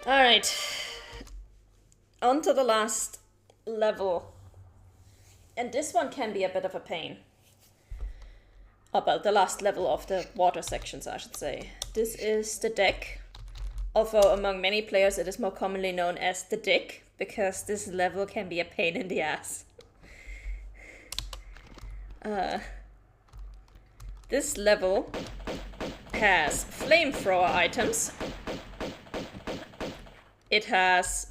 Alright. On to the last level. And this one can be a bit of a pain. About the last level of the water sections, I should say. This is the deck. Although among many players it is more commonly known as the dick, because this level can be a pain in the ass. This level has flamethrower items. It has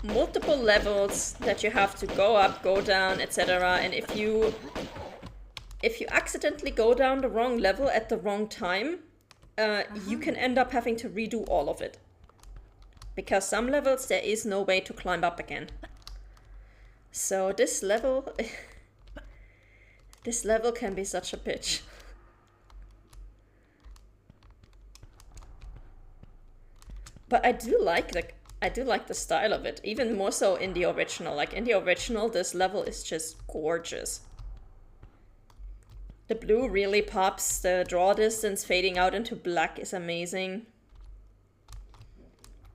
multiple levels that you have to go up, go down, etc. And if you accidentally go down the wrong level at the wrong time, you can end up having to redo all of it. Because some levels there is no way to climb up again. So this level this level can be such a bitch. But I do like the style of it, even more so in the original. Like in the original, this level is just gorgeous. The blue really pops, the draw distance fading out into black is amazing.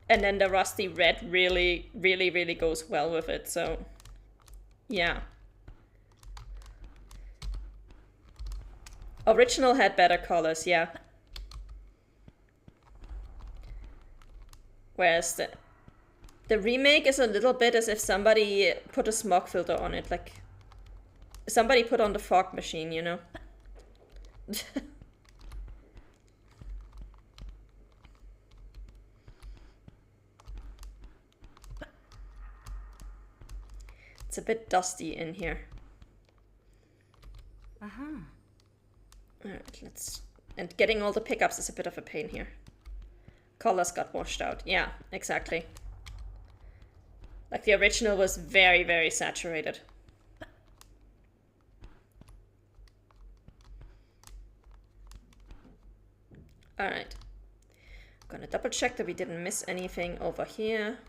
And then the rusty red really, really, really goes well with it, so yeah. Original had better colors, yeah. Whereas the remake is a little bit as if somebody put a smog filter on it, like somebody put on the fog machine, you know? It's a bit dusty in here. Alright, and getting all the pickups is a bit of a pain here. Colors got washed out. Yeah, exactly. Like the original was very, very saturated. Alright. I'm gonna double check that we didn't miss anything over here.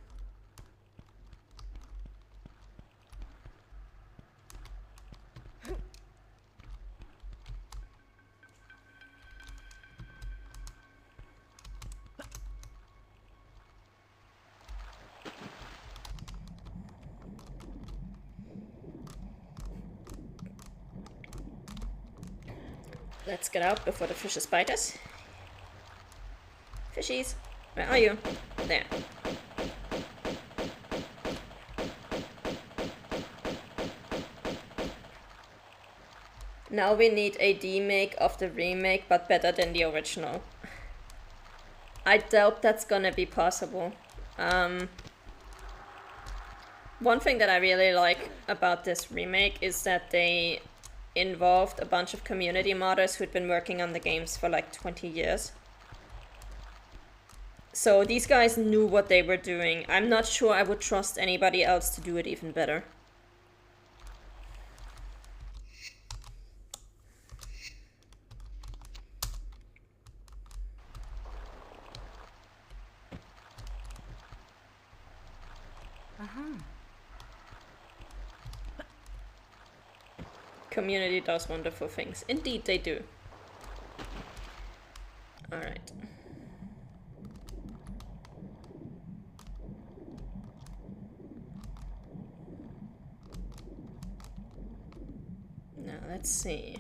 Let's get out before the fishes bite us. Fishies, where are you? There. Now we need a demake of the remake, but better than the original. I doubt that's gonna be possible. One thing that I really like about this remake is that they involved a bunch of community modders who'd been working on the games for like 20 years. So these guys knew what they were doing. I'm not sure I would trust anybody else to do it even better. Community does wonderful things. Indeed they do. Alright. Now let's see.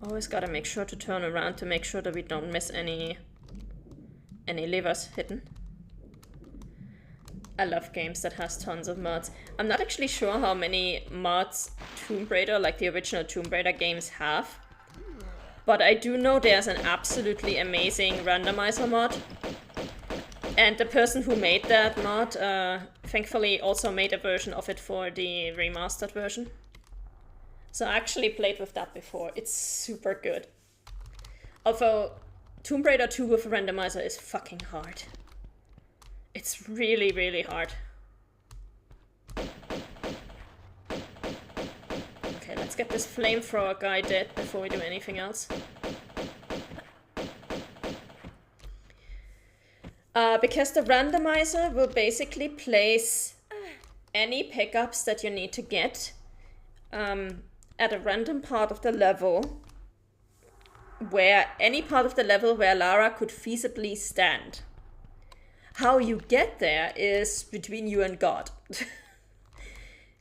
Always gotta make sure to turn around to make sure that we don't miss any levers hidden. I love games that has tons of mods. I'm not actually sure how many mods Tomb Raider, like the original Tomb Raider games, have. But I do know there's an absolutely amazing randomizer mod. And the person who made that mod, thankfully also made a version of it for the remastered version. So I actually played with that before. It's super good. Although Tomb Raider 2 with a randomizer is fucking hard. It's really, really hard. Okay, let's get this flamethrower guy dead before we do anything else. Because the randomizer will basically place any pickups that you need to get at a random part of the level, where any part of the level where Lara could feasibly stand. How you get there is between you and God.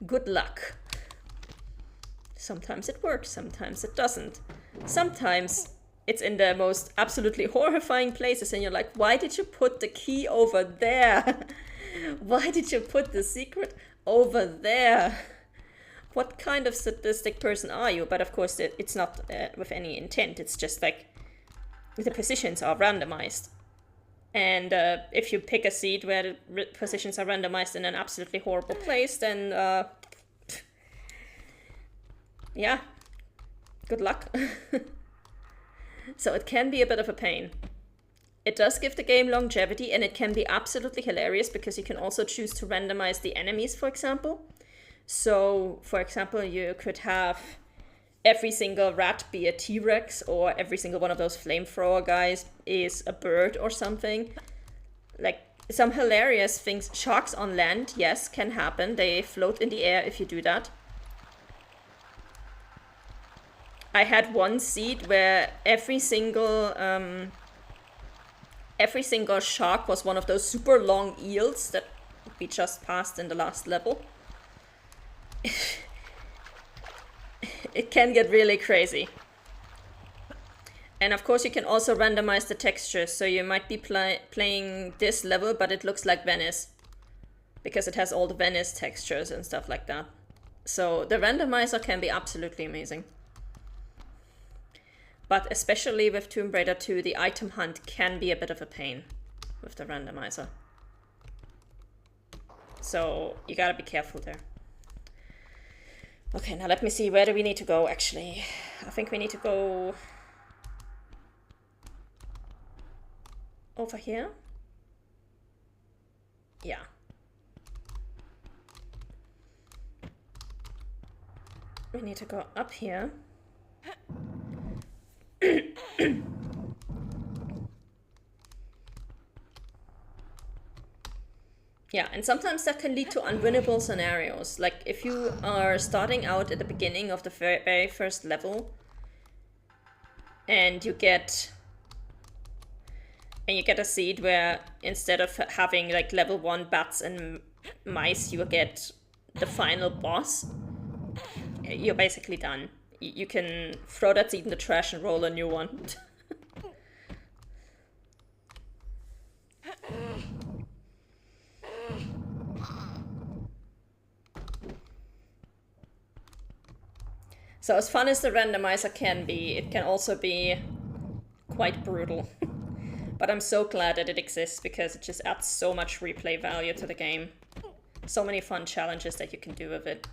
Good luck. Sometimes it works, sometimes it doesn't. Sometimes it's in the most absolutely horrifying places and you're like, why did you put the key over there? Why did you put the secret over there? What kind of sadistic person are you? But of course it's not with any intent. It's just like the positions are randomized. And if you pick a seed where the positions are randomized in an absolutely horrible place, then yeah, good luck. So it can be a bit of a pain. It does give the game longevity, and it can be absolutely hilarious because you can also choose to randomize the enemies, for example. So, for example, you could have every single rat be a T-Rex, or every single one of those flamethrower guys is a bird or something. Like, some hilarious things. Sharks on land, yes, can happen. They float in the air if you do that. I had one seed where every single shark was one of those super long eels that we just passed in the last level. It can get really crazy. And of course you can also randomize the textures, so you might be playing this level, but it looks like Venice, because it has all the Venice textures and stuff like that. So the randomizer can be absolutely amazing. But especially with Tomb Raider 2, the item hunt can be a bit of a pain with the randomizer. So you gotta be careful there. Okay, now let me see, where do we need to go actually? I think we need to go over here. Yeah. We need to go up here. Yeah, and sometimes that can lead to unwinnable scenarios. Like if you are starting out at the beginning of the very first level and you get a seed where instead of having like level 1 bats and mice, you get the final boss, you're basically done. You can throw that seed in the trash and roll a new one. So as fun as the randomizer can be, it can also be quite brutal. But I'm so glad that it exists because it just adds so much replay value to the game. So many fun challenges that you can do with it.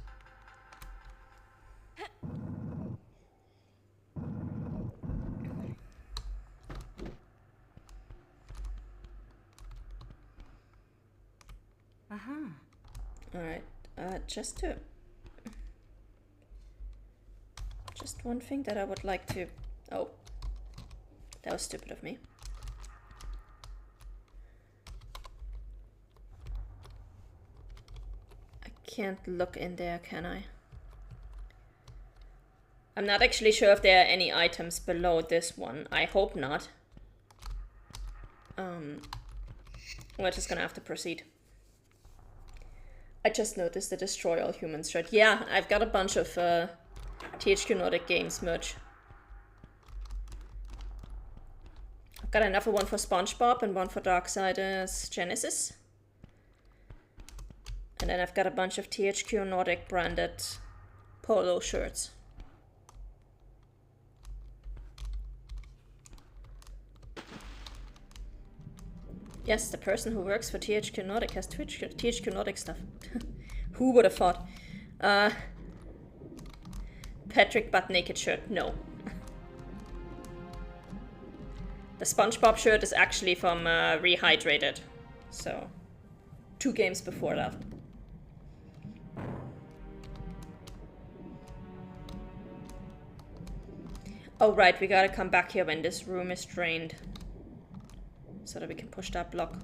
Alright, just one thing that I would like to... Oh, that was stupid of me. I can't look in there, can I? I'm not actually sure if there are any items below this one. I hope not. We're just gonna have to proceed. I just noticed the Destroy All Humans shirt. Yeah, I've got a bunch of THQ Nordic Games merch. I've got another one for SpongeBob and one for Darksiders Genesis. And then I've got a bunch of THQ Nordic branded polo shirts. Yes, the person who works for THQ Nordic has THQ Nordic stuff. Who would have thought? Patrick Butt Naked shirt, no. The SpongeBob shirt is actually from Rehydrated. So, 2 games before that. Oh right, we gotta come back here when this room is drained. So that we can push that block.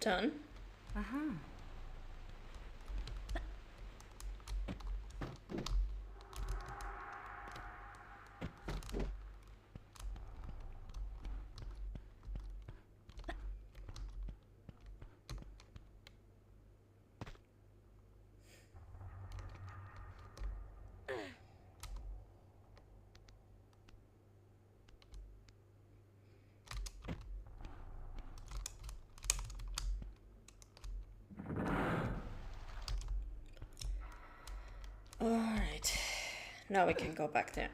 Done. Alright, now we can go back there.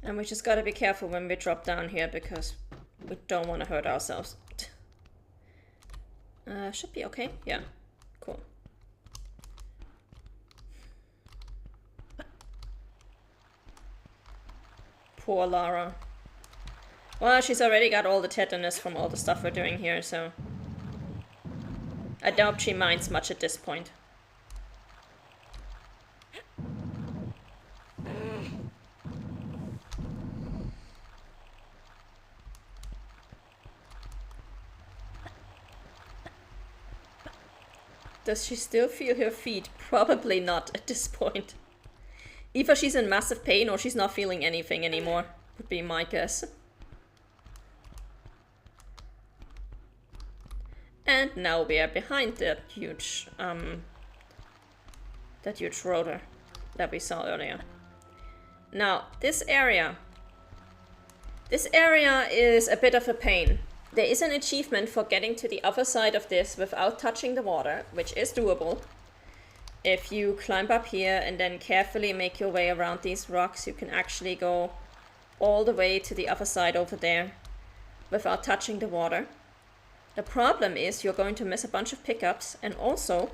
And we just gotta be careful when we drop down here because we don't want to hurt ourselves. Should be okay. Yeah, cool. Poor Lara. Well, she's already got all the tetanus from all the stuff we're doing here, so I doubt she minds much at this point. Does she still feel her feet? Probably not at this point. Either she's in massive pain or she's not feeling anything anymore, would be my guess. And now we are behind that huge rotor that we saw earlier. Now, this area is a bit of a pain. There is an achievement for getting to the other side of this without touching the water, which is doable. If you climb up here and then carefully make your way around these rocks, you can actually go all the way to the other side over there without touching the water. The problem is you're going to miss a bunch of pickups, and also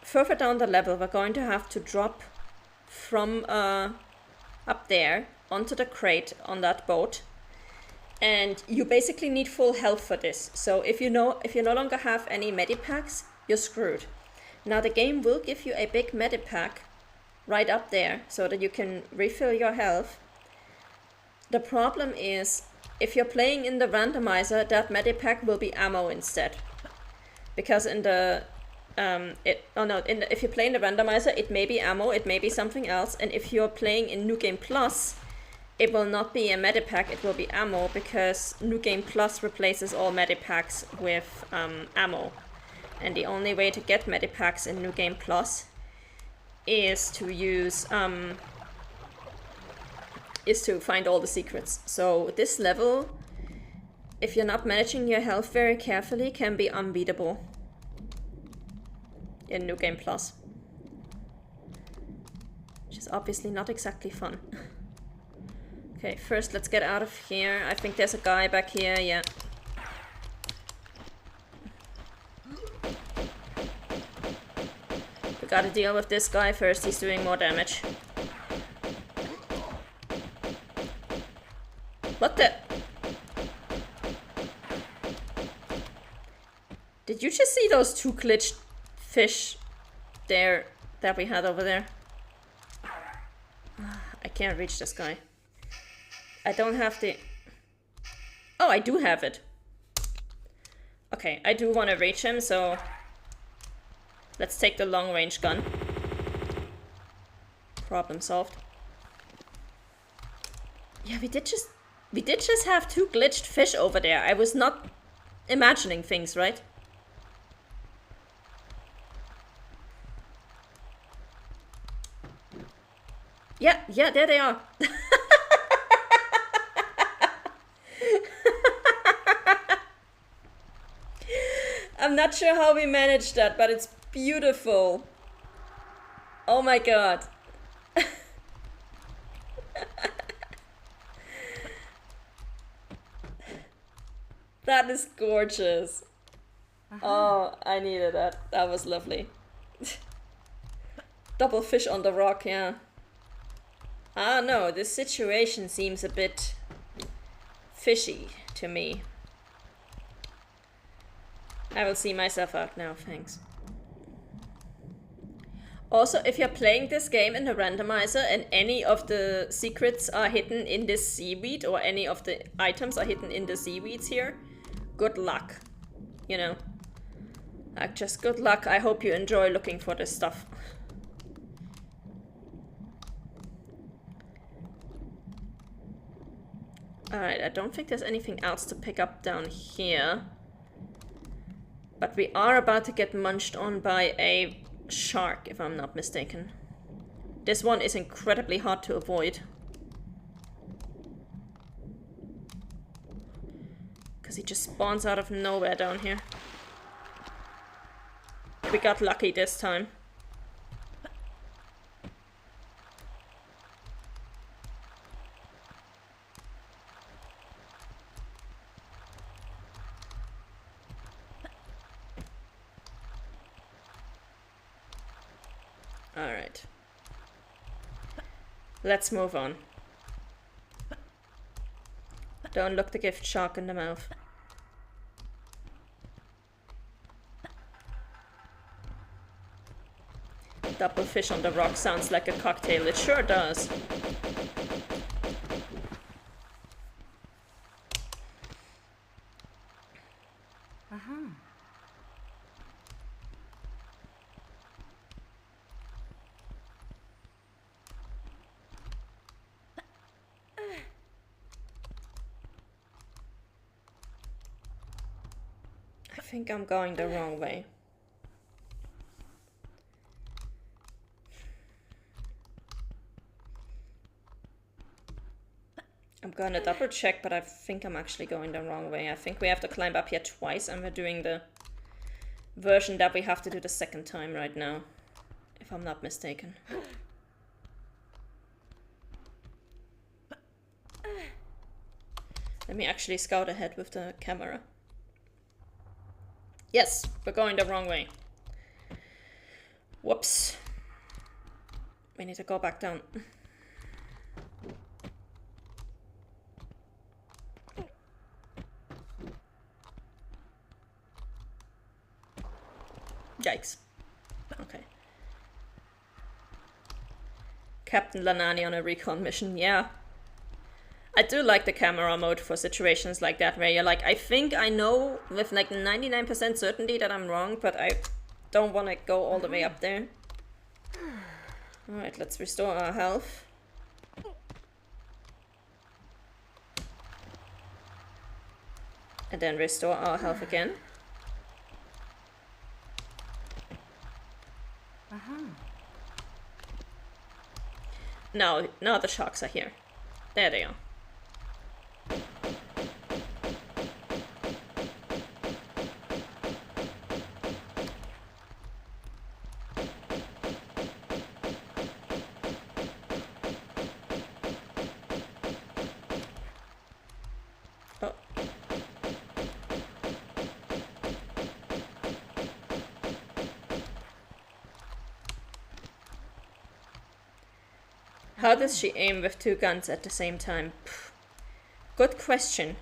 further down the level we're going to have to drop from up there onto the crate on that boat. And you basically need full health for this. So if you no longer have any medipacks, you're screwed. Now the game will give you a big medipack right up there so that you can refill your health. The problem is if you're playing in the randomizer, that medipack will be ammo instead. Because in the if you play in the randomizer, it may be ammo, it may be something else, and if you're playing in New Game Plus, it will not be a medipack, it will be ammo, because New Game Plus replaces all medipacks with ammo. And the only way to get medipacks in New Game Plus is to use is to find all the secrets. So this level, if you're not managing your health very carefully, can be unbeatable in New Game Plus. Which is obviously not exactly fun. Okay, first let's get out of here. I think there's a guy back here, yeah. We gotta deal with this guy first, he's doing more damage. What the? Did you just see those two glitched fish there that we had over there? I can't reach this guy. I don't have the... Oh, I do have it. Okay, I do want to reach him, so... Let's take the long-range gun. Problem solved. Yeah, we did just have two glitched fish over there. I was not imagining things, right? Yeah, there they are. I'm not sure how we managed that, but it's beautiful. Oh my god. That is gorgeous. Oh, I needed that. That was lovely. Double fish on the rock, yeah. Ah, no, this situation seems a bit fishy to me. I will see myself out now, thanks. Also, if you're playing this game in the randomizer and any of the secrets are hidden in this seaweed, or any of the items are hidden in the seaweeds here, good luck. You know. Like, just good luck. I hope you enjoy looking for this stuff. Alright, I don't think there's anything else to pick up down here. But we are about to get munched on by a shark, if I'm not mistaken. This one is incredibly hard to avoid. Because he just spawns out of nowhere down here. We got lucky this time. Alright. Let's move on. Don't look the gift shark in the mouth. Double fish on the rock sounds like a cocktail. It sure does. I think I'm going the wrong way. I'm gonna double check, but I think I'm actually going the wrong way. I think we have to climb up here twice, and we're doing the version that we have to do the second time right now, if I'm not mistaken. Let me actually scout ahead with the camera. Yes, we're going the wrong way. Whoops. We need to go back down. Yikes. Okay. Captain Lanani on a recon mission, yeah. I do like the camera mode for situations like that, where you're like, I think I know with like 99% certainty that I'm wrong, but I don't want to go all the way up there. Alright, let's restore our health. And then restore our health again. Now the sharks are here. There they are. Oh. How does she aim with two guns at the same time? Pff. Good question.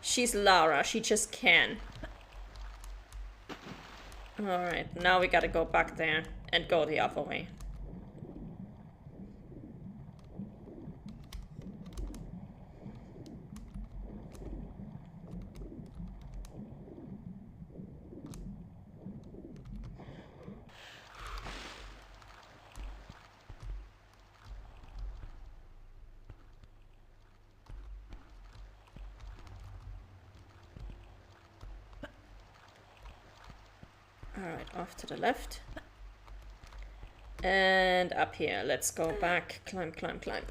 She's Lara, she just can. Alright, now we gotta go back there and go the other way. Alright, off to the left. And up here, let's go back. Climb, climb, climb.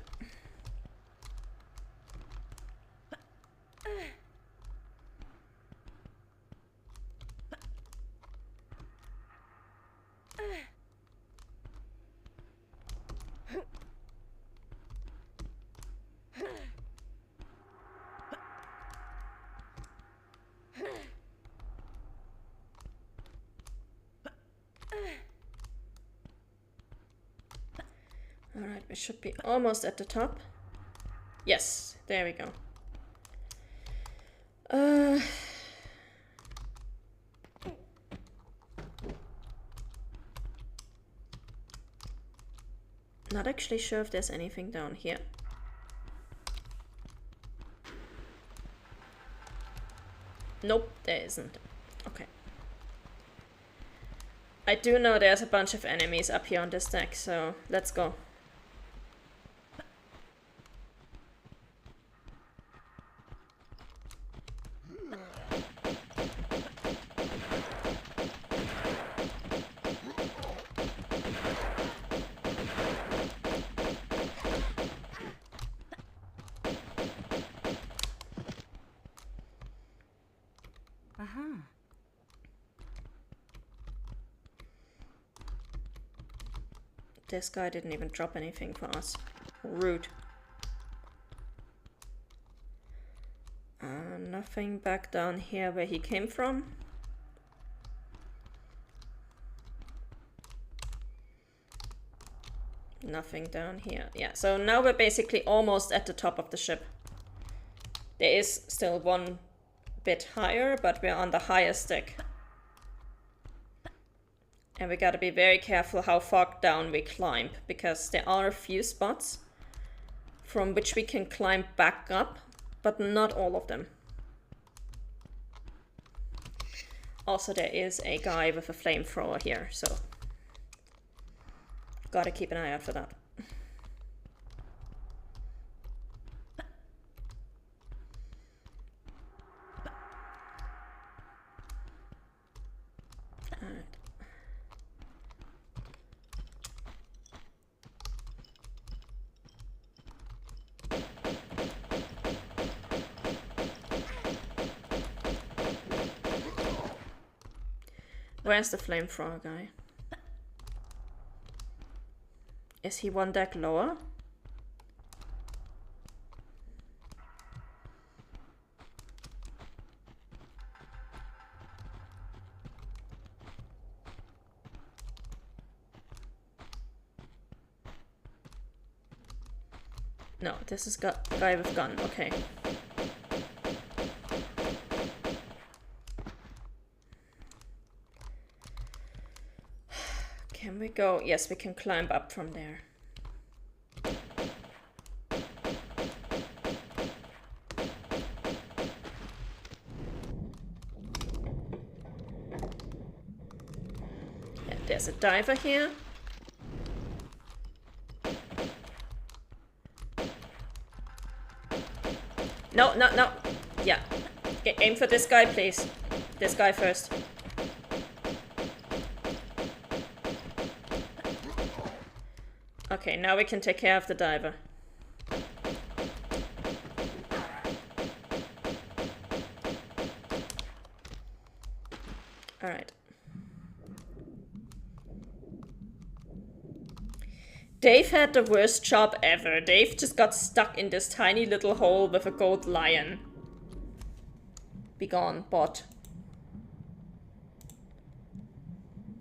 Alright, we should be almost at the top. Yes, there we go. Not actually sure if there's anything down here. Nope, there isn't. Okay. I do know there's a bunch of enemies up here on this deck, so let's go. This guy didn't even drop anything for us. Rude. Nothing back down here where he came from. Nothing down here. Yeah, so now we're basically almost at the top of the ship. There is still one bit higher, but we're on the highest deck. And we gotta be very careful how far down we climb, because there are a few spots from which we can climb back up, but not all of them. Also, there is a guy with a flamethrower here, so gotta keep an eye out for that. Alright. Where's the flamethrower guy? Is he one deck lower? No, this is guy with gun, okay. Can we go? Yes, we can climb up from there. Yeah, there's a diver here. No, no, no. Yeah. Aim for this guy, please. This guy first. Okay, now we can take care of the diver. Alright. Dave had the worst job ever. Dave just got stuck in this tiny little hole with a gold lion. Be gone, bot.